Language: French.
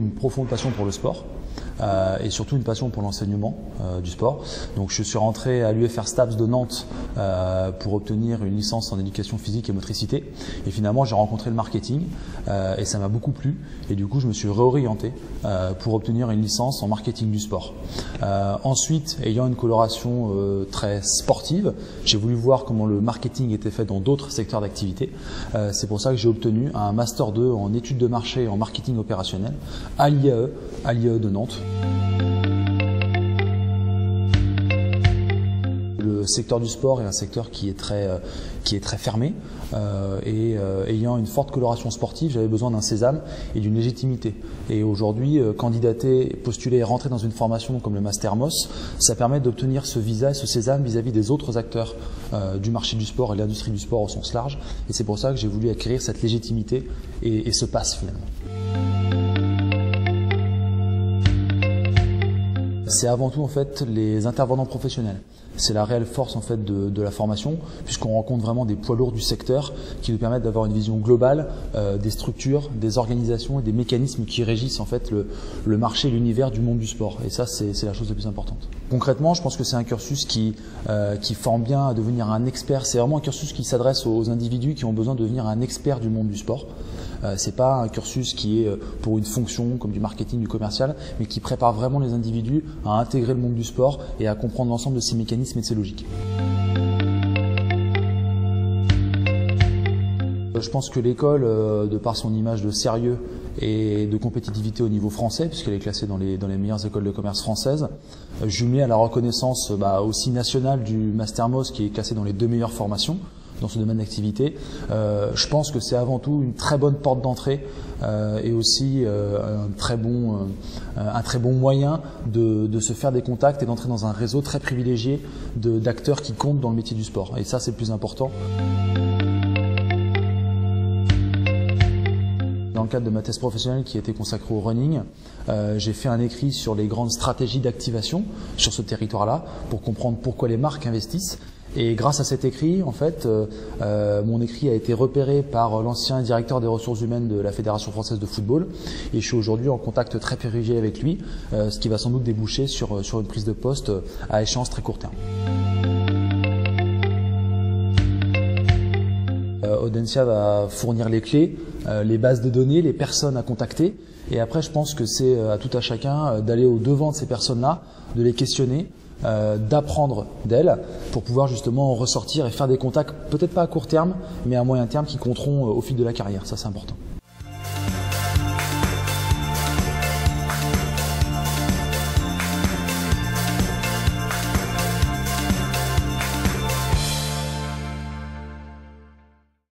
une profonde passion pour le sport. Et surtout une passion pour l'enseignement du sport. Donc je suis rentré à l'UFR STAPS de Nantes pour obtenir une licence en éducation physique et motricité. Et finalement j'ai rencontré le marketing et ça m'a beaucoup plu. Et du coup je me suis réorienté pour obtenir une licence en marketing du sport. Ensuite, ayant une coloration très sportive, j'ai voulu voir comment le marketing était fait dans d'autres secteurs d'activité. C'est pour ça que j'ai obtenu un Master 2 en études de marché et en marketing opérationnel à l'IAE de Nantes. Le secteur du sport est un secteur qui est très fermé et ayant une forte coloration sportive, j'avais besoin d'un sésame et d'une légitimité. Et aujourd'hui, candidater, postuler et rentrer dans une formation comme le Master MOS, ça permet d'obtenir ce visa et ce sésame vis-à-vis des autres acteurs du marché du sport et de l'industrie du sport au sens large. Et c'est pour ça que j'ai voulu acquérir cette légitimité et ce pass finalement. C'est avant tout en fait les intervenants professionnels. C'est la réelle force en fait de la formation, puisqu'on rencontre vraiment des poids lourds du secteur qui nous permettent d'avoir une vision globale des structures, des organisations et des mécanismes qui régissent en fait le marché, l'univers du monde du sport. Et ça, c'est la chose la plus importante. Concrètement, je pense que c'est un cursus qui forme bien à devenir un expert. C'est vraiment un cursus qui s'adresse aux individus qui ont besoin de devenir un expert du monde du sport. C'est pas un cursus qui est pour une fonction comme du marketing, du commercial, mais qui prépare vraiment les individus à intégrer le monde du sport et à comprendre l'ensemble de ses mécanismes et de ses logiques. Je pense que l'école, de par son image de sérieux et de compétitivité au niveau français, puisqu'elle est classée dans les meilleures écoles de commerce françaises, jumelée à la reconnaissance aussi nationale du Master MOS qui est classé dans les 2 meilleures formations dans ce domaine d'activité, je pense que c'est avant tout une très bonne porte d'entrée et aussi un très bon moyen de se faire des contacts et d'entrer dans un réseau très privilégié d'acteurs qui comptent dans le métier du sport. Et ça, c'est le plus important. Dans le cadre de ma thèse professionnelle qui était consacrée au running, j'ai fait un écrit sur les grandes stratégies d'activation sur ce territoire-là pour comprendre pourquoi les marques investissent. Et grâce à cet écrit, en fait, mon écrit a été repéré par l'ancien directeur des ressources humaines de la Fédération française de football et je suis aujourd'hui en contact très privilégié avec lui, ce qui va sans doute déboucher sur une prise de poste à échéance très court terme. Audencia va fournir les clés, les bases de données, les personnes à contacter et après je pense que c'est à tout à chacun d'aller au devant de ces personnes-là, de les questionner, d'apprendre d'elles pour pouvoir justement en ressortir et faire des contacts, peut-être pas à court terme, mais à moyen terme qui compteront au fil de la carrière. Ça, c'est important.